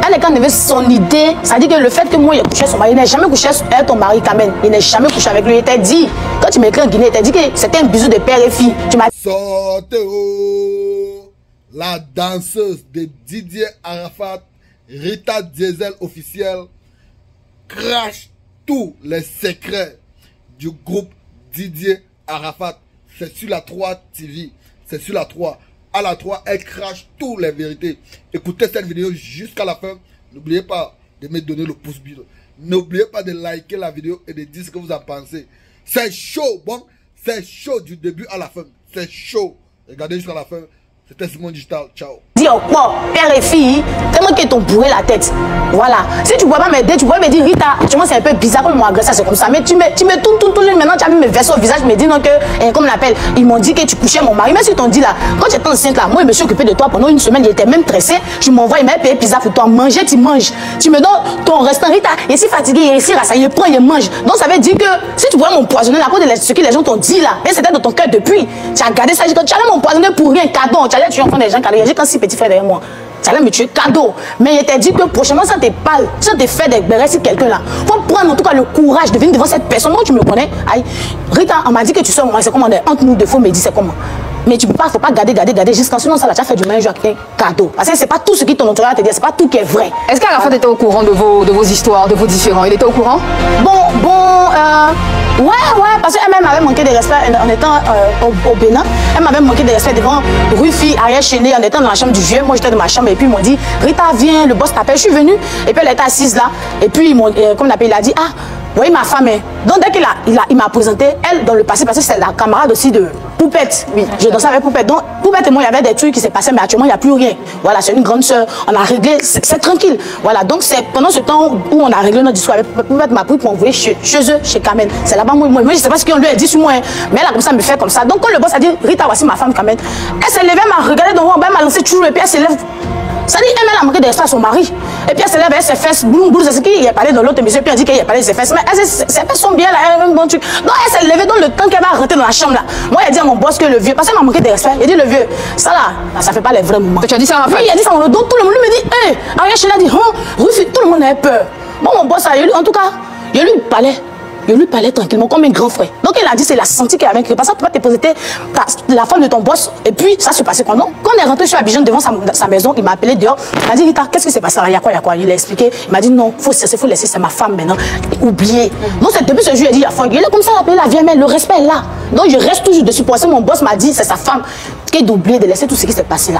elle, quand elle avait son idée, ça dit que le fait que moi, il couché son mari, il n'a jamais couché avec ton mari quand même. Il n'a jamais couché avec lui. Il t'a dit, quand tu m'écris en Guinée, il t'a dit que c'était un bisou de père et fille. Tu m'as Sortez la danseuse de Didier Arafat, Rita Diesel officielle, crache tous les secrets du groupe Didier Arafat. C'est sur la 3 TV. C'est sur la 3. À la 3, elle crache toutes les vérités. Écoutez cette vidéo jusqu'à la fin. N'oubliez pas de me donner le pouce bleu. N'oubliez pas de liker la vidéo et de dire ce que vous en pensez. C'est chaud, bon. C'est chaud du début à la fin. C'est chaud. Regardez jusqu'à la fin. C'était Simon Digital. Ciao. Dis encore, père et fille, tellement qu'ils t'ont bourré la tête. Voilà. Si tu ne pourrais pas m'aider, tu pourrais me dire, Rita, actuellement c'est un peu bizarre comme moi agressé, c'est comme ça. Mais tu me tournes, maintenant tu as vu mes versos au visage, tu me dis non que, comme on l'appelle, ils m'ont dit que tu couchais mon mari. Mais si t'ont dit là, quand j'étais enceinte là, moi je me suis occupé de toi pendant une semaine, il était même stressé. Je m'envoie, il m'a payé pizza pour toi, manger, tu manges. Tu me donnes ton restant, Rita, il est si fatigué, il est si rassasié, il prend, il mange. Donc ça veut dire que si tu pourrais m'empoisonner à cause de ce que les gens t'ont dit là, et c'était dans ton cœur depuis, tu as gardé ça, tu allais m'empoisonner pour rien, cadeau, tu allais tuer enfant des gens, cadeau. J'ai quand 6 petits frères derrière moi. Tu allais me tuer cadeau. Mais il t'a dit que prochainement, ça te parle, ça te fait des bérets si quelqu'un là. Faut prendre en tout cas le courage de venir devant cette personne. Moi, tu me connais. Aïe. Rita, on m'a dit que tu sors, moi, c'est comment on est entre nous deux, faut me dire c'est comment. Mais tu peux pas, faut pas garder jusqu'à sinon ça là, tu as fait du ménage avec un cadeau. Parce que c'est pas tout ce qui ton entourage te dit, c'est pas tout qui est vrai. Est-ce qu'Arafat était au courant de vos histoires, de vos différends? Il était au courant? Ouais, parce qu'elle-même m'avait manqué de respect en étant au Bénin. Elle m'avait manqué de respect devant Rufi, Ariel Chéné, en étant dans la chambre du vieux. Moi, j'étais dans ma chambre et puis ils m'ont dit, Rita, viens, le boss t'appelle. Je suis venue et puis elle était assise là. Et puis, comme il a dit, ah, oui, ma femme est. Donc, dès qu'il m'a présenté, elle, dans le passé, parce que c'est la camarade aussi de Poupette. Oui, je dansais avec Poupette. Donc, Poupette et moi, il y avait des trucs qui s'est passé, mais actuellement, il n'y a plus rien. Voilà, c'est une grande sœur. On a réglé, c'est tranquille. Voilà, donc c'est pendant ce temps où on a réglé notre histoire avec Poupette, m'a pris pour envoyer chez eux, chez Kamen. C'est là-bas, moi, je ne sais pas ce qu'on lui a dit sur moi, hein. Mais elle a comme ça, me fait comme ça. Donc, quand le boss a dit, Rita, voici ma femme, Kamen, elle s'est levée, elle m'a regardé dans le haut, elle m'a lancé toujours, et puis elle se lève. Ça dit, elle a manqué de respect à son mari. Et puis elle se lève, elle ses fesses, boum, boum, c'est ce qu'il a parlé dans l'autre émission, puis elle dit qu'il a parlé de ses fesses. Mais ses fesses sont bien là, elle a un bon truc. Donc elle s'est levée dans le temps qu'elle va rentrer dans la chambre là. Moi, elle a dit à mon boss que le vieux, parce qu'elle m'a manqué de respect, il a dit le vieux, ça là, ça fait pas les vrais moments. Tu as dit ça à ma femme? Oui, il a dit ça, donc tout le monde lui me dit, hé, Ariel Chéné a dit, Rufi, tout le monde avait peur. Bon, mon boss, en tout cas, il lui parlait. Je lui parlais tranquillement comme un grand frère. Donc il a dit, c'est la senti qu'il avait écrit. Parce que tu peux te poser la femme de ton boss. Et puis ça se passait comment? Quand on est rentré sur Abidjan devant sa maison, il m'a appelé dehors. Il m'a dit, Rita, qu'est-ce qui s'est passé? Il y a quoi? Il a expliqué. Il m'a dit, non, faut laisser, c'est ma femme maintenant. Oubliez. Donc c'est depuis ce jour, il a dit, il est comme ça, appelé la vieille mère, le respect est là. Donc je reste toujours dessus. Pour ça, mon boss m'a dit, c'est sa femme. Qui est d'oublier, de laisser tout ce qui s'est passé là.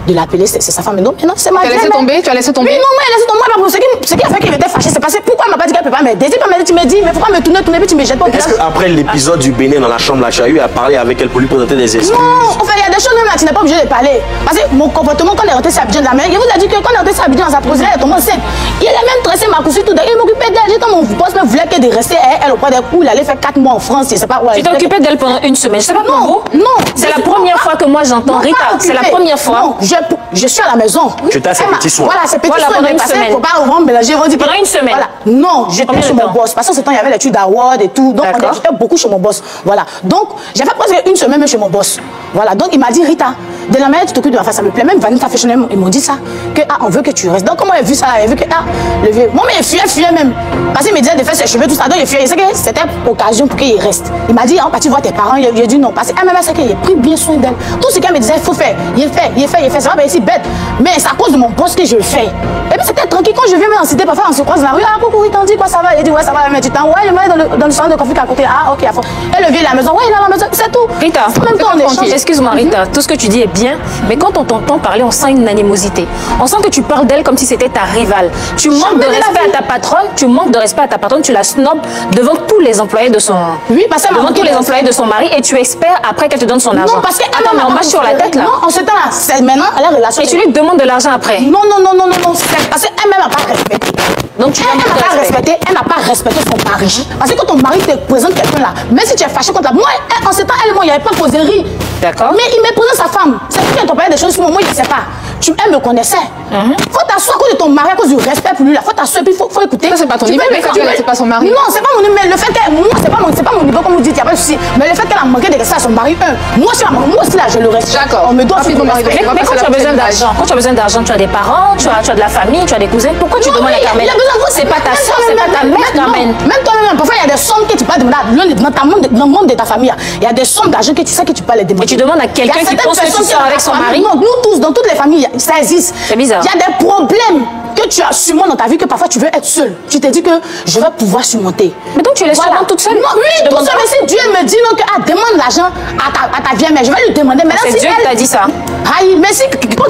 De l'appeler, c'est sa femme. Non, c'est ma vieille mère. Tu as laissé tomber? Oui, non, moi, il a laissé tomber. Ce qui a fait qu'il était fâché, c'est passé. Pourquoi elle m'a pas dit qu'elle peut pas m'aider? Tu me dis, mais pourquoi me tourner, puis tu me jettes pas au visage? Est-ce qu'après l'épisode du Bénin dans la chambre, là, tu as eu à parler avec elle pour lui présenter des excuses? Non, enfin, il y a des choses même là, tu n'es pas obligé de parler. Parce que mon comportement, quand on est rentré sur Abidjan de la mer, il vous a dit que quand on est rentré sur Abidjan, ça posait, elle est tombée enceinte. Il a même tressé ma couche tout. Il m'occupait d'elle. Quand mon boss me voulait qu'elle de rester, elle au point des coups, il allait faire 4 mois en France. Je sais pas où. Tu t'es occupé d'elle pendant une semaine. Je sais pas non, non. C'est la première fois que moi j'entends Rita. C'est la première fois. Non, je suis à la maison. Tu t'as ces petits soins. Voilà, ces petits soins. Pendant une semaine. Faut pas vraiment mélanger. Pendant une semaine. Voilà. Non, j'étais chez mon boss. Parce que ce temps, il y avait l'étude d'Award et tout. Donc, j'étais beaucoup chez mon boss. Voilà. Donc, j'ai fait presque une semaine même chez mon boss. Voilà. Donc, il m'a dit, Rita, de la manière tu t'occupes de ma femme, ça me plaît. Même Vanessa Fashion, ils m'ont dit ça. Que, on veut que tu restes. Donc, comment elle a vu ça? Elle a vu que, le vieux. Moi, mais il fuyait même. Parce qu'il me disait de faire ses cheveux, tout ça. Donc, il fuyait. Il sait que c'était occasion pour qu'il reste. Il m'a dit, tu vois tes parents. Il a dit non. Parce qu'elle m'a dit qu'il a pris bien soin d'elle. Tout ce qu'elle me disait, il faut faire. Il fait. Ça va ici bête. Mais c'est à cause de mon boss que je le fais. Et puis, c'était tranquille. Quand je viens en cité, parfois, on se croise dans la rue. Ah, coucou, il t'en dit quoi, ça va? Il dit, ouais, ça va, mais tu t'en. Ouais, je vais dans le salon de conflit à côté. Ah, ok, à fond. Et le vieux, il est à la maison. Ouais, il est à la maison. C'est tout. Rita, excuse-moi, Rita, tout ce que tu dis est bien, mais quand on t'entend parler, on sent une animosité. On sent que tu parles d'elle comme si c'était ta rivale. Tu manques de respect à ta patronne, tu la snobs devant tous les employés de son devant tous les employés de son mari et tu espères après qu'elle te donne son argent. Non, parce que attends, mais on marche sur la tête là. Non, en ce temps-là, c'est maintenant la relation. Et tu lui demandes de l'argent après. Non, c'est parce qu'elle-même n'a pas respecté. Donc elle n'a pas respecté son mari. Parce que quand ton mari te présente quelqu'un là, même si tu es fâché contre moi, en ce temps, elle et moi, il n'y avait pas causerie. D'accord. Mais il me présente sa femme. C'est qui qui a parlé des choses sur moi, je ne sais pas. Elle me connaissait. Faut t'asseoir à cause de ton mari, à cause du respect pour lui. Là. Faut t'asseoir et puis faut écouter. Ça, c'est pas ton niveau, mais c'est pas son mari. Non, c'est pas mon niveau. Mais le fait que moi, c'est pas mon niveau, comme vous dites, il n'y a pas de souci. Mais le fait qu'elle a manqué de respect à son mari, moi aussi, là, je le respecte. D'accord. On me doit Mais quand tu as besoin d'argent, tu as des parents, tu as de la famille, tu as des cousins, pourquoi tu demandes à Carmen? C'est pas ta soeur, c'est pas ta mère, Carmen. Même toi-même, parfois, il y a des sommes que tu peux demander dans le monde de ta famille. Il y a des sommes d'argent que tu sais que tu peux les demander. Et tu demandes à quelqu'un qui pense que tu sors avec son mari. Non, nous tous, dans toutes les familles, ça existe. C'est bizarre. Il y a des problèmes que tu as surmonté dans ta vie que parfois tu veux être seule. Tu te dis que je vais pouvoir surmonter. Mais donc tu les surmontes toute seule? Non, oui, toute seule. Mais si Dieu me dit non, que demande l'argent à ta vieille mère, je vais lui demander. Mais c'est Dieu qui t'a dit ça. Aïe, mais si quand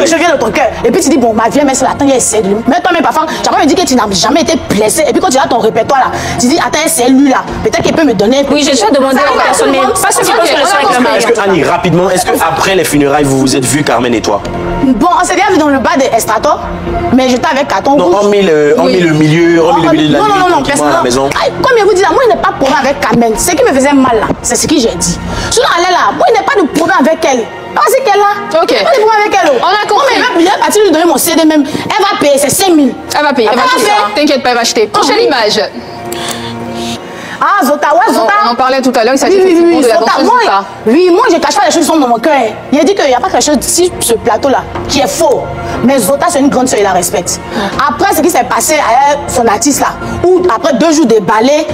je viens de ton cœur, et puis tu dis, bon, ma vieille mère, c'est l'attend, elle essaie de lui. Mais toi-même, parfois, tu vas me dire que tu n'as jamais été blessé. Et puis quand tu as ton répertoire là, tu dis, attends, c'est lui là. Peut-être qu'il peut me donner. Oui, j'ai déjà demandé à personne, mais pas ce qui pose le soin. Est-ce que, Annie, rapidement, est-ce qu'après les funérailles, vous vous êtes vus, Carmen et toi? Bon, on s'est bien vu dans le bas de Estrator, mais j'étais avec Caton. Non, on met le milieu, de la nuit, non, à la maison. Comme je vous dis là, moi, il n'y a pas de problème avec Carmen. Ce qui me faisait mal là, c'est ce que j'ai dit. Sinon, elle est là, moi, il n'y a pas de problème avec elle. C'est qu'elle là. Ok. Pas de problème avec elle. On a compris. Elle va partir lui donner mon CD même. Elle va payer, c'est 5 000. Elle va payer, elle va acheter. T'inquiète pas, elle va acheter. Prochaine image. Ah, Zota, ouais, Zota. On en parlait tout à l'heure, il s'agit effectivement de la danseuse Zota. Oui, moi, je ne cache pas les choses qui sont dans mon cœur. Il a dit qu'il n'y a pas quelque chose sur ce plateau-là qui est faux. Mais Zota, c'est une grande soeur, il la respecte. Après ce qui s'est passé à son artiste là, où après 2 jours de ballet,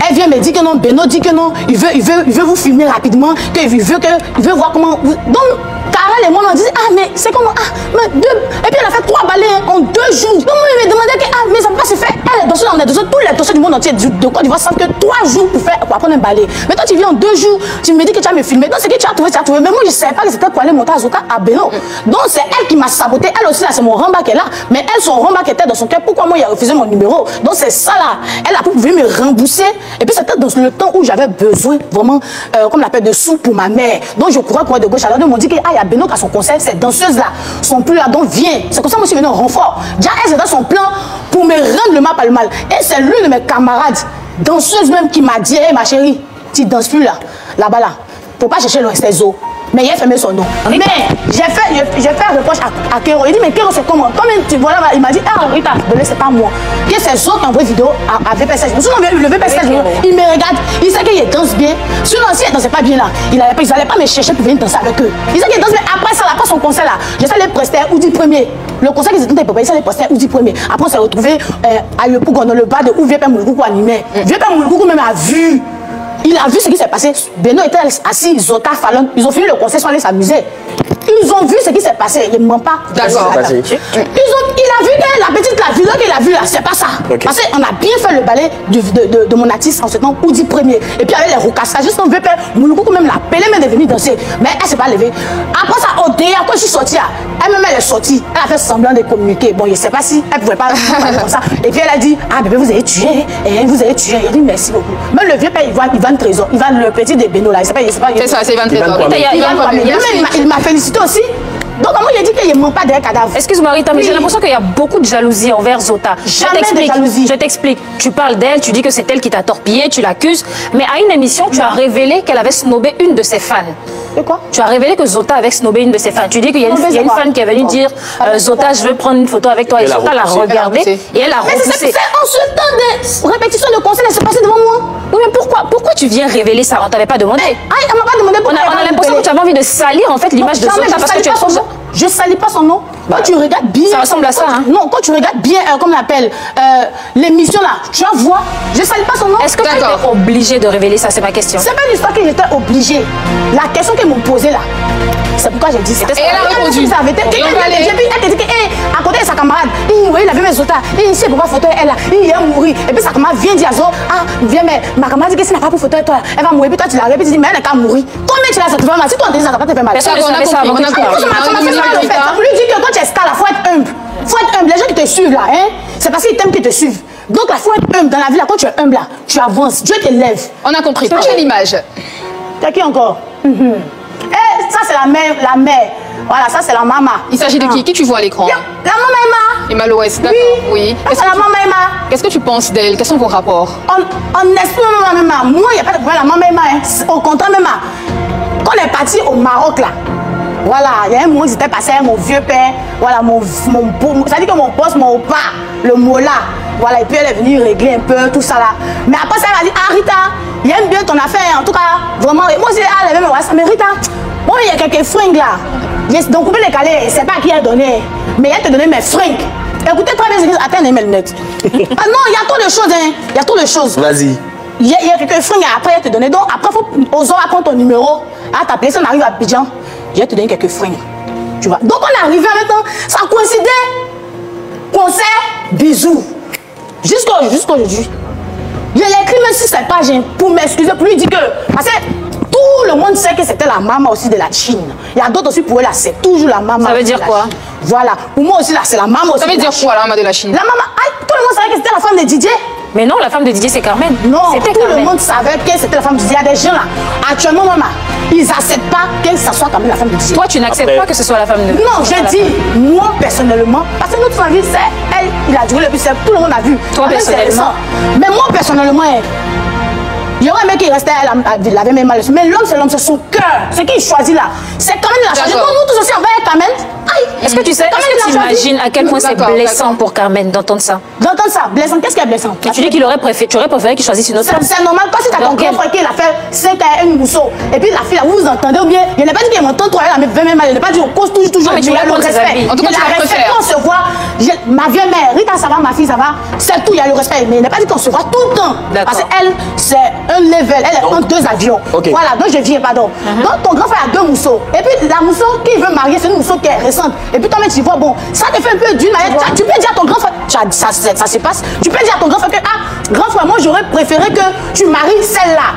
elle vient me dire que non, Beno dit que non, il veut vous filmer rapidement, qu'il veut voir comment. Donc, Carole et moi, on dit, ah, mais c'est comment, et puis elle a fait 3 ballets en 2 jours. Donc, moi, il me demandait que, mais ça ne peut pas se faire. Elle est danseuse, on est danseuse, tous les danseurs du monde entier, de Côte d'Ivoire, savent que 3 jours pour apprendre un ballet. Mais toi, tu viens en 2 jours, tu me dis que tu vas me filmer. Donc, c'est que tu as trouvé. Mais moi, je ne savais pas que c'était pour aller monter à Zota à Beno. Donc, c'est elle qui m'a saboté. Elle aussi, là, c'est mon ramba qui est là. Mais elle, son ramba qui était dans son cœur, pourquoi moi, il a refusé mon numéro? Donc, c'est ça là. Elle a pu me rembourser. Et puis, c'était dans le temps où j'avais besoin, vraiment, comme on l'appelle, de sous pour ma mère. Donc, je courais de gauche à droite. Ils m'ont dit qu'il y a Beno qui a son concert. Ces danseuses-là sont plus là. Donc, viens. C'est comme ça que moi, je suis venue en renfort. Déjà, elle, c'était son plan pour me rendre le mal par le mal. Et c'est l'une de mes camarades, danseuse même, qui m'a dit, hey, ma chérie, tu danses plus là. Là-bas, là. Faut pas chercher ses os. Mais il a fermé son nom. Mais j'ai fait un reproche à Kéro. Il dit, mais Kéro, c'est comment? Comme tu vois là, il m'a dit, ah, Rita, c'est pas moi. Que ces autres qui envoient vidéo à VPSH. Sinon, le VPSH, il me regarde, il sait qu'il danse bien. Sinon, si il dansait pas bien là, ils n'allaient pas me chercher pour venir danser avec eux. Il sait qu'il danse bien. Après ça, après son concert là, j'ai fait les prestataires Oudi premier. Le concert qu'ils étaient préparés, c'est les prestataires Oudi premier. Après, on s'est retrouvé à Yopougon, dans le bas de où Vieux Père Moulgougou animait. Vieux Père Moulgougou même a vu. Il a vu ce qui s'est passé. Beno était assis, Zota, Fallon. Ils ont fini le concert, ils sont allés s'amuser. Ils ont vu ce qui s'est passé. Ils ne mentent pas. D'accord. Il a vu que la petite la vidéo qu'il a vue là, c'est pas ça. Okay. Parce qu'on a bien fait le ballet de mon artiste en ce temps, Oudi premier. Et puis avec les roucassages, juste on veut faire Moulgougou même l'appelait, même de venir danser. Mais elle ne s'est pas levée. Après ça, au dehors, quand je suis sortie, elle-même elle est sortie. Elle a fait semblant de communiquer. Bon, je ne sais pas si elle ne pouvait pas parler comme ça. Et puis elle a dit, ah bébé, vous avez tué. Et vous avez tué. Il dit merci beaucoup. Même le vieux père, Ivan Trésor, Ivan le petit de Beno là. C'est ça, c'est Ivan Trésor. Il m'a félicité aussi. Donc, moi, il a dit qu'il ne ment pas d'un cadavre. Excuse-moi, Rita, mais j'ai l'impression qu'il y a beaucoup de jalousie envers Zota. Jamais de jalousie. Je t'explique. Tu parles d'elle, tu dis que c'est elle qui t'a torpillé, tu l'accuses. Mais à une émission, tu as révélé qu'elle avait snobé une de ses fans. Et quoi? Tu as révélé que Zota avait snobé une de ses fans. Tu dis qu'il y a une fan qui est venue dire Zota, je veux prendre une photo avec toi. Et Zota l'a regardé et elle a repoussé. Mais c'est en ce temps de répétition de concert, elle s'est passée devant moi. Oui, mais pourquoi tu viens révéler ça? On ne t'avait pas demandé. Elle m'a pas demandé pourquoi. On a l'impression que tu avais envie de salir en fait l'image de Zota parce que tu es trop. Je ne salis pas son nom. Quand tu regardes bien. Ça ressemble à ça, hein? Non, quand tu regardes bien, comme on l'appelle, l'émission là, tu vas voir, je ne salis pas son nom. Est-ce que tu étais obligé de révéler ça? C'est ma question. C'est pas une histoire que j'étais obligée. La question qu'elle m'ont posée là, c'est pourquoi j'ai dit ça. Et elle a répondu. Elle te dit qu'à côté de sa camarade, oui, il avait mes Zota, il sait pourquoi photo elle là, il est mourir. Et puis sa camarade vient dire à Zo, ah, viens, mais ma camarade dit que si elle n'a pas pour photo toi, elle va mourir. Puis toi tu la répètes, tu dis, mais elle n'est qu'à mourir. Combien tu l'as ça te fait mal? Si toi on te dit ça va te faire mal. On a compris. Ça lui dit que quand tu es star, il faut être humble. Il faut être humble. Les gens qui te suivent là, hein, c'est parce qu'ils t'aiment qu'ils te suivent. Donc il faut être humble. Dans la vie, là, quand tu es humble, là, tu avances. Dieu t'élève. On a compris. Prochaine image. T'as qui encore? Ça, c'est la mère. Voilà, ça, c'est la maman. Il s'agit de qui? Qui tu vois à l'écran? La maman Emma. Emma Loès, d'accord. Oui. C'est la maman Emma. Qu'est-ce que tu penses d'elle? Quels sont vos rapports? On explique maman Emma. Moi, il n'y a pas de problème. La maman Emma. Au contraire, Emma. Quand on est parti au Maroc, là, Voilà, il y a un moment qui s'était passé avec mon vieux père. Voilà, ça dit que mon boss, mon opa, le mola. Voilà, et puis elle est venue régler un peu tout ça là. Mais après ça, elle m'a dit, ah Rita, il aime bien ton affaire, en tout cas, vraiment. Et moi aussi, elle avait même ça. Mais Rita, bon, il y a quelques fringues là. Donc, vous pouvez les caler, c'est pas qui a donné. Mais elle te donné mes fringues. Écoutez très bien ce que attends, mes lunettes. Ah non, il y a trop de choses, hein. Il y a trop de choses. Vas-y. Il y a quelques fringues après, elle te donner. Donc, après, il faut oser prendre ton numéro. À t'appeler, si on arrive à Abidjan, je vais te donner quelques fringues. Tu vois. Donc, on est arrivé en même temps, ça coïncidait. Concert, bisous. Jusqu'aujourd'hui. Je l'ai écrit même sur cette page pour m'excuser, pour lui dire que. Parce que tout le monde sait que c'était la maman aussi de la Chine. Il y a d'autres aussi pour eux là, c'est toujours la maman. Ça veut dire quoi? Voilà. Pour moi aussi là, c'est la maman aussi. Ça veut dire quoi la maman de la Chine? La maman, tout le monde savait que c'était la femme de Didier. Mais non, la femme de Didier, c'est Carmen. Non, c'était tout Carmen. le monde savait que c'était la femme de Didier. Il y a des gens là, actuellement, maman, ils n'acceptent pas que ça soit quand même la femme de Didier. Toi, tu n'acceptes pas que ce soit la femme de Didier? Non, je dis, moi personnellement, parce que notre famille, c'est elle, il a duré le plus, tout le monde a vu. Toi, personnellement? Mais moi, personnellement, il y aurait un mec qui restait, il avait même mal. Mais l'homme, c'est son cœur. Ce qu'il choisit là, c'est quand même la charge. Nous tous aussi, on va être Carmen. Est-ce que tu sais, est-ce que tu imagines à quel point c'est blessant pour Carmen d'entendre ça? D'entendre ça, blessant, qu'est-ce qui est blessant? Tu dis qu'il aurait préféré, tu aurais préféré qu'il choisisse une autre femme. C'est normal, pas si t'as ton grand frère qui a fait 5 à une mousseau. Et puis la fille, là, vous vous entendez ou bien, il n'y a pas dit qu'elle m'entend trop, elle a même mal, il n'y a pas dit on cause toujours. Mais tu vas prendre ses avis. En tout cas, tu le respect, on se voit. Ma vieille mère, Rita, ça va, ma fille, ça va. C'est tout, il y a le respect. Mais il n'a pas dit qu'on se voit tout le temps. Parce qu'elle, c'est un level, elle est entre 2 avions. Voilà, donc je viens, pardon. Donc ton grand frère a 2 mousseaux. Et puis la mousseau qui veut marier, c'est une mousseau qui est récente. Et puis toi-même, tu vois, bon, ça te fait un peu d'une manière. Tu peux dire à ton grand frère, ça se passe. Tu peux dire à ton grand frère que, ah, grand frère, moi j'aurais préféré que tu maries celle-là.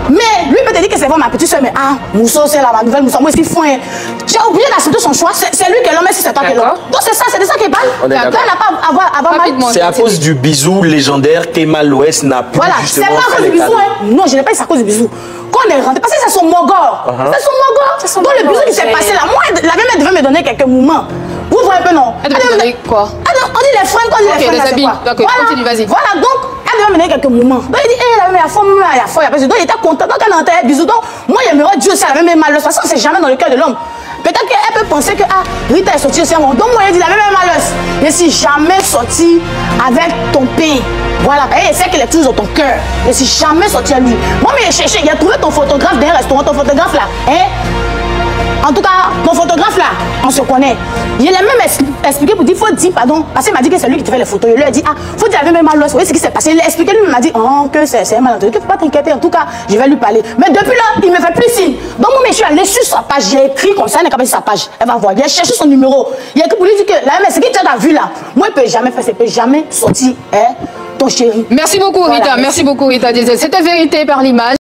Mais lui peut te dire que c'est pas ma petite soeur, mais ah, Mousseau, c'est là, ma nouvelle Mousseau, moi aussi, foin. J'ai oublié d'accepter son choix, c'est lui qui est l'homme, mais si c'est toi qui est l'homme. Donc c'est ça, c'est de ça qu'il parle. Elle n'a pas avoir mal. C'est à cause du bisou légendaire qu'Emma Loès n'a plus justement. Voilà, c'est pas à cause du bisou, hein. Non, je n'ai pas dit c'est à cause du bisou. Quand on est rentré, parce que c'est son mogor. C'est son mogor. Donc le bisou qui s'est passé là, moi, la même devait me donner quelques moments. Vous voyez un peu, non? Elle devait me donner quoi? On dit les freins, on dit les freins. Habits. D'accord, continue, vas-y. Voilà, donc, elle devait me donner quelques moments. Donc il dit, hé, la même, il y a fort, donc il était content. Donc elle entendait bisou. Donc moi, j'aimerais Dieu aussi, elle avait même mal. De toute façon, c'est jamais dans le cœur de l'homme. Peut-être qu'elle peut penser que, ah, Rita est sortie aussi. Donc moi, elle dit, la même malheur. Je ne suis jamais sortie avec ton pain. Voilà, et c'est qu'elle est toujours dans ton cœur. Je ne suis jamais sortie à lui. Moi, mais j'ai cherché, il a trouvé ton photographe dans un restaurant, ton photographe là. Hein? En tout cas, mon photographe là, on se connaît. Je l'ai même expliqué pour dire, il faut dire pardon. Parce qu'il m'a dit que c'est lui qui te fait les photos. Je lui ai dit, ah, faut dire, il avait même mal. Vous voyez ce qui s'est passé. Il a expliqué, lui, il m'a dit, oh, que c'est un malentendu. Il ne faut pas t'inquiéter. En tout cas, je vais lui parler. Mais depuis là, il me fait plus signe. Donc, moi, je suis allée sur sa page. J'ai écrit comme ça, elle n'est pas sur sa page. Elle va voir. J'ai cherché son numéro. Il a écrit pour lui dire que là, mais ce qu'il t'a vu là, moi, il ne peut jamais faire, il ne peut jamais sortir, hein, ton chéri. Merci beaucoup, Rita. Voilà, merci beaucoup, Rita Diesel. C'était Vérité par l'image.